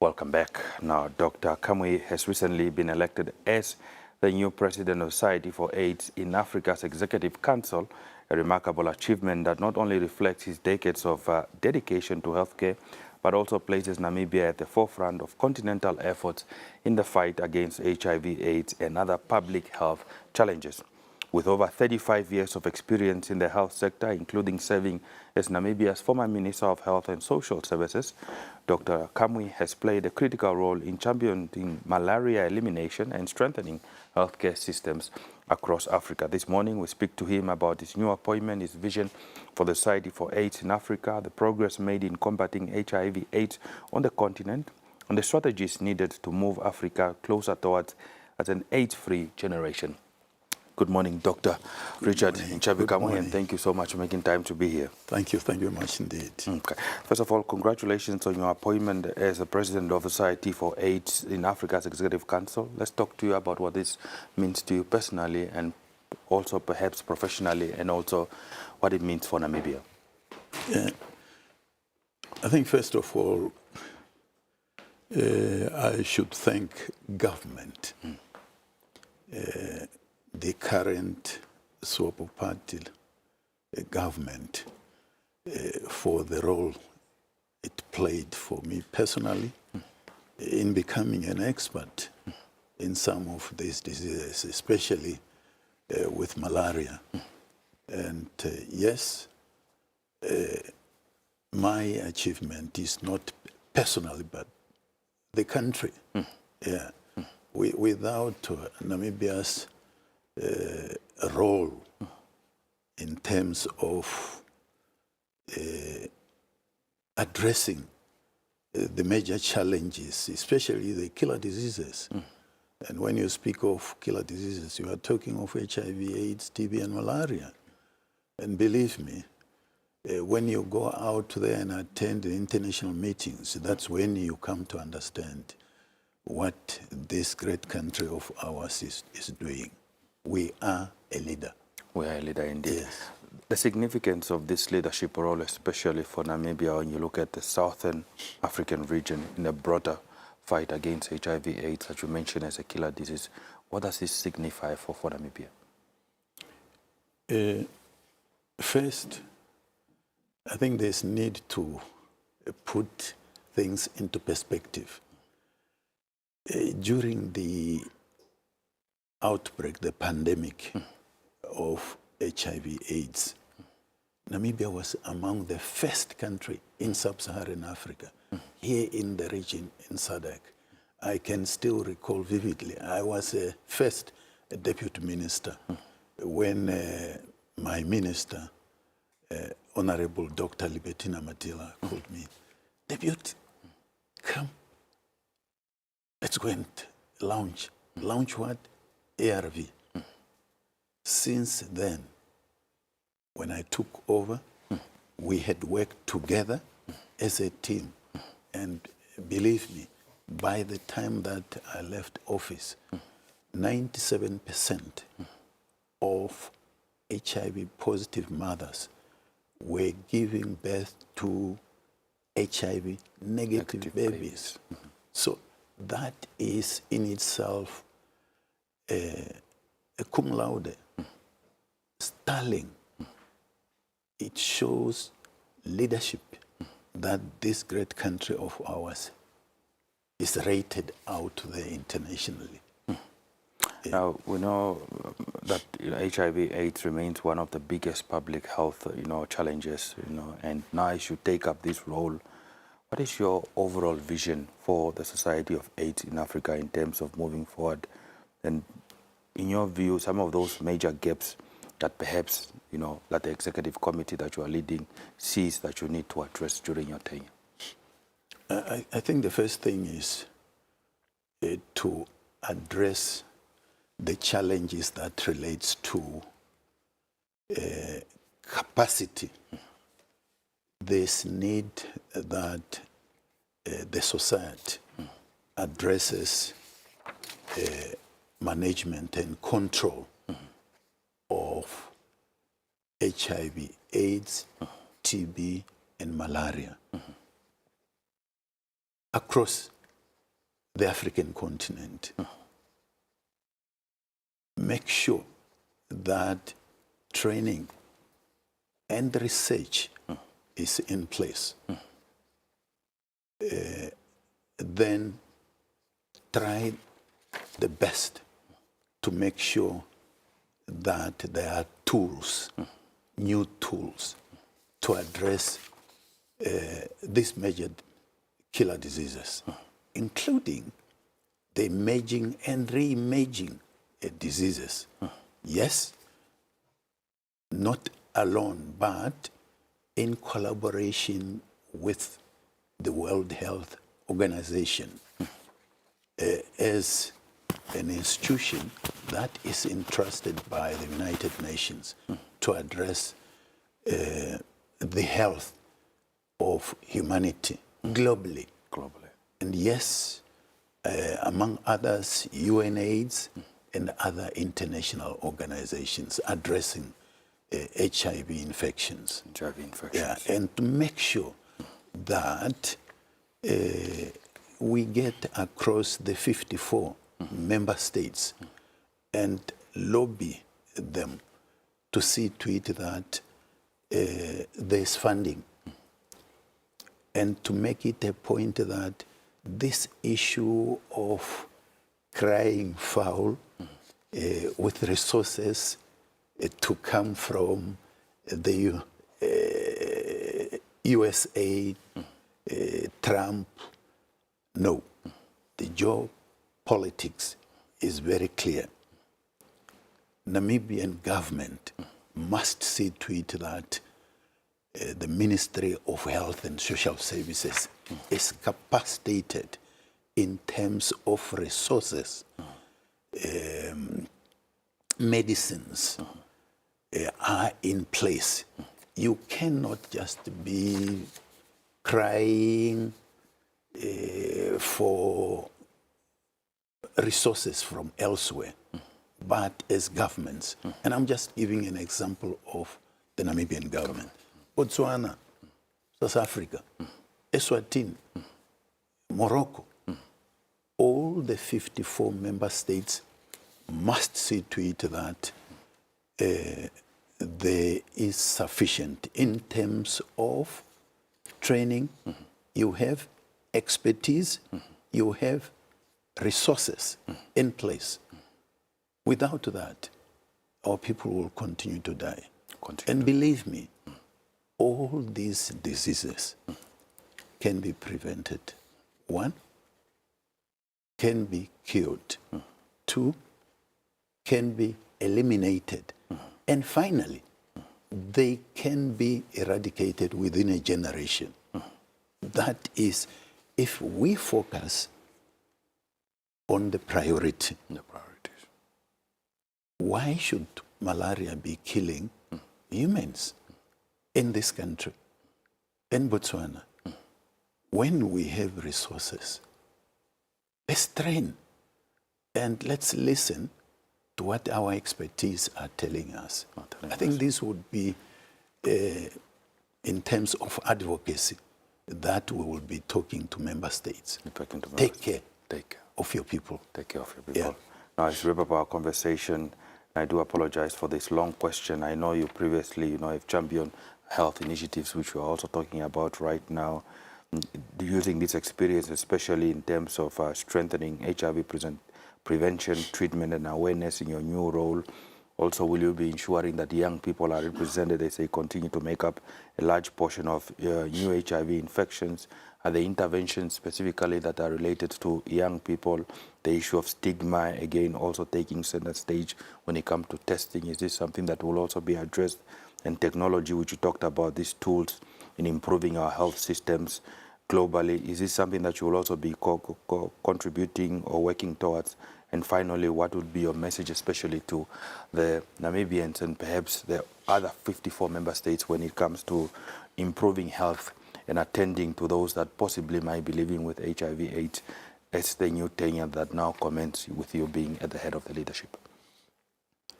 Welcome back. Now, Dr. KAMWI'S has recently been elected as the new president of Society for AIDS in Africa's Executive Council, a remarkable achievement that not only reflects his decades of dedication to healthcare, but also places Namibia at the forefront of continental efforts in the fight against HIV/AIDS and other public health challenges. With over 35 years of experience in the health sector, including serving as Namibia's former Minister of Health and Social Services, Dr. KAMWI'S has played a critical role in championing malaria elimination and strengthening healthcare systems across Africa. This morning, we speak to him about his new appointment, his vision for the Society for AIDS in Africa, the progress made in combating HIV/AIDS on the continent, and the strategies needed to move Africa closer towards an AIDS-free generation. Good morning, Dr. Richard Nchabi KAMWI'S, and thank you so much for making time to be here. Thank you very much indeed. Okay. First of all, congratulations on your appointment as the President of the Society for AIDS in Africa's Executive Council. Let's talk to you about what this means to you personally and also perhaps professionally, and also what it means for Namibia. I think first of all, I should thank government. The current SWAPO party government for the role it played for me personally in becoming an expert in some of these diseases, especially with malaria. And yes, my achievement is not personally, but the country. Yeah. Without Namibia's role in terms of addressing the major challenges, especially the killer diseases. And when you speak of killer diseases, you are talking of HIV, AIDS, TB, and malaria. And believe me, when you go out there and attend the international meetings, that's when you come to understand what this great country of ours is doing. We are a leader. We are a leader indeed. Yes. The significance of this leadership role, especially for Namibia, when you look at the Southern African region in a broader fight against HIV/AIDS that you mentioned as a killer disease, what does this signify for Namibia? First, I think there's need to put things into perspective. During the outbreak, the pandemic of HIV/AIDS, Namibia was among the first country in sub-Saharan Africa, here in the region in SADC. I can still recall vividly, I was first a deputy minister when my minister, Honorable Dr. Libertina Matila, called me, "Deputy, come, let's go and launch." Launch what? ARV. Since then, when I took over, we had worked together as a team. And believe me, by the time that I left office, 97% of HIV-positive mothers were giving birth to HIV-negative babies. So that is in itself a cum laude, sterling. It shows leadership that this great country of ours is rated out there internationally. Now, we know that HIV/AIDS remains one of the biggest public health, challenges, and now as you take up this role, what is your overall vision for the Society of AIDS in Africa in terms of moving forward? And in your view, some of those major gaps that perhaps, that the executive committee that you are leading sees that you need to address during your tenure? I think the first thing is to address the challenges that relates to capacity. There's need that the society addresses management and control of HIV, AIDS, TB, and malaria across the African continent. Make sure that training and research is in place. Then try the best to make sure that there are tools, new tools, to address these major killer diseases, including the emerging and re-emerging diseases. Yes, not alone, but in collaboration with the World Health Organization as an institution that is entrusted by the United Nations to address the health of humanity globally. And yes, among others, UNAIDS and other international organizations addressing HIV infections. Yeah, and to make sure that we get across the 54 member states and lobby them to see to it that there's funding, and to make it a point that this issue of crying foul with resources to come from the USA, Trump, no. The geopolitics is very clear. Namibian government must see to it that the Ministry of Health and Social Services is capacitated in terms of resources, medicines are in place. You cannot just be crying for resources from elsewhere, but as governments. And I'm just giving an example of the Namibian government. Botswana, South Africa, Eswatini, Morocco, all the 54 member states must see to it that there is sufficient in terms of training. You have expertise, you have resources in place. Without that, our people will continue to die. And believe me, all these diseases can be prevented. One, can be cured. Two, can be eliminated. And finally, they can be eradicated within a generation. That is, if we focus on the priority. Why should malaria be killing humans in this country, in Botswana, when we have resources? Let's train and let's listen to what our expertise are telling us. I think this would be, in terms of advocacy, that we will be talking to member states. Take care of your people. Take care of your people. Yeah. Now, as we wrap up our conversation, I do apologize for this long question. I know you previously, have championed health initiatives, which we're also talking about right now. Using this experience, especially in terms of strengthening HIV prevention, treatment, and awareness in your new role. Also, will you be ensuring that young people are represented as they continue to make up a large portion of new HIV infections? Are the interventions specifically that are related to young people, the issue of stigma, again, also taking center stage when it comes to testing? Is this something that will also be addressed? And technology, which you talked about, these tools in improving our health systems globally, is this something that you will also be contributing or working towards? And finally, what would be your message, especially to the Namibians and perhaps the other 54 member states when it comes to improving health and attending to those that possibly might be living with HIV/AIDS as the new tenure that now commences with you being at the head of the leadership?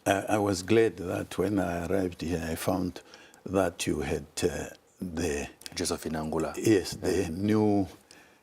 I was glad that when I arrived here, I found that you had the... Josephine Angula. Yes, the new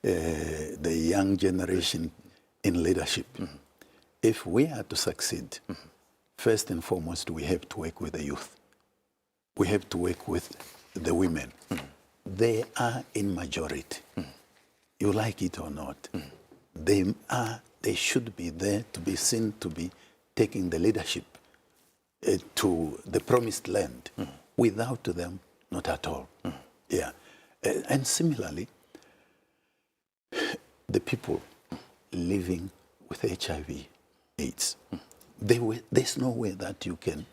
the young generation in leadership. If we are to succeed, first and foremost, we have to work with the youth. We have to work with the women. They are in majority. You like it or not. They should be there to be seen to be taking the leadership to the promised land. Without them, not at all. Yeah. And similarly, the people living with HIV/AIDS, there's no way that you can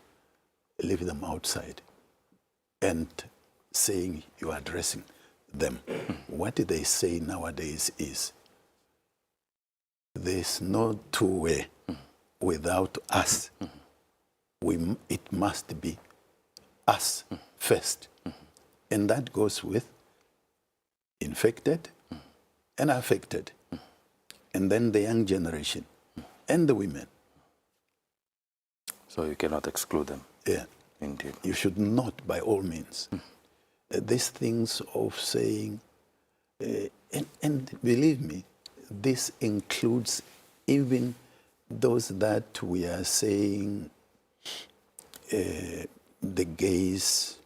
leave them outside and saying you are addressing them. What they say nowadays is, there's no two-way without us. It must be us first. And that goes with infected and affected. And then the young generation and the women. So you cannot exclude them. Yeah. Indeed. You should not, by all means. These things of saying, and believe me, this includes even those that we are saying, the gays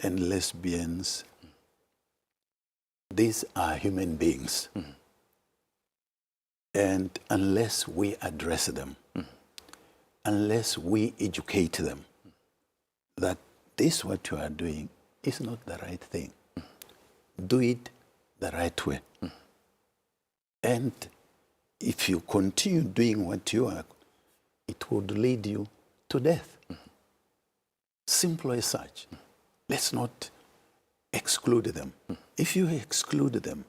and lesbians. These are human beings. And unless we address them, unless we educate them, that this what you are doing is not the right thing. Do it the right way. And if you continue doing what you are, it would lead you to death. Simple as such. Let's not exclude them. If you exclude them,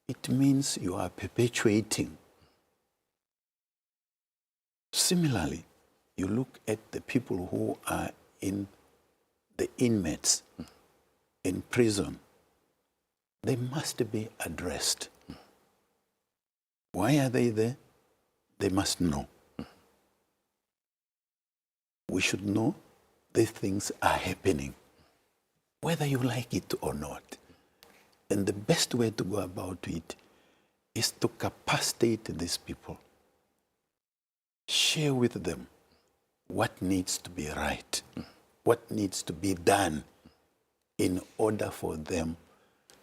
it means you are perpetuating. Similarly, you look at the people who are in the inmates in prison. They must be addressed. Why are they there? They must know. We should know these things are happening, whether you like it or not. And the best way to go about it is to capacitate these people. Share with them what needs to be right, what needs to be done in order for them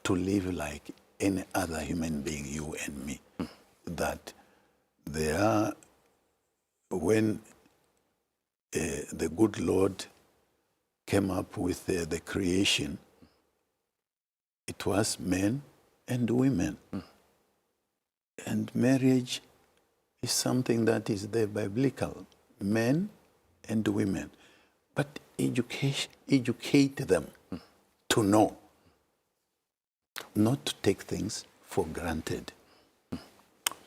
to live like any other human being, you and me. That they are, when the good Lord came up with the creation, it was men and women. And marriage is something that is there biblical, men and women. But educate them to know, not to take things for granted.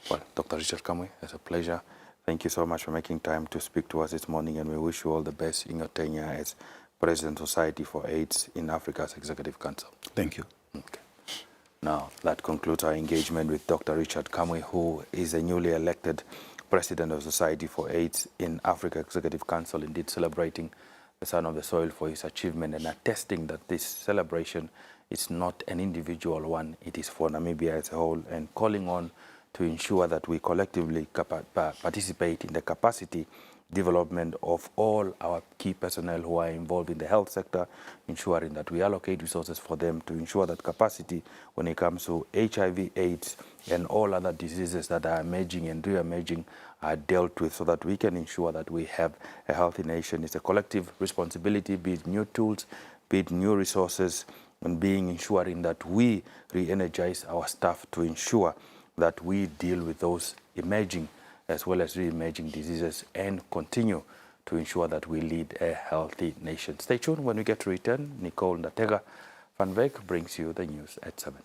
Well, Dr. Richard Kamwi, it's a pleasure. Thank you so much for making time to speak to us this morning, and we wish you all the best in your tenure as President of Society for AIDS in Africa's Executive Council. Thank you. Okay. Now, that concludes our engagement with Dr. Richard Kamwi, who is a newly elected President of Society for AIDS in Africa Executive Council, indeed celebrating the son of the soil for his achievement and attesting that this celebration is not an individual one, it is for Namibia as a whole, and calling on to ensure that we collectively participate in the capacity development of all our key personnel who are involved in the health sector, ensuring that we allocate resources for them to ensure that capacity when it comes to HIV, AIDS, and all other diseases that are emerging and re-emerging are dealt with, so that we can ensure that we have a healthy nation. It's a collective responsibility, be it new tools, be it new resources, and ensuring that we re-energize our staff to ensure that we deal with those emerging as well as re-emerging diseases and continue to ensure that we lead a healthy nation. Stay tuned. When we get to return, Nicole Ndatega Van Veek brings you the news at 7.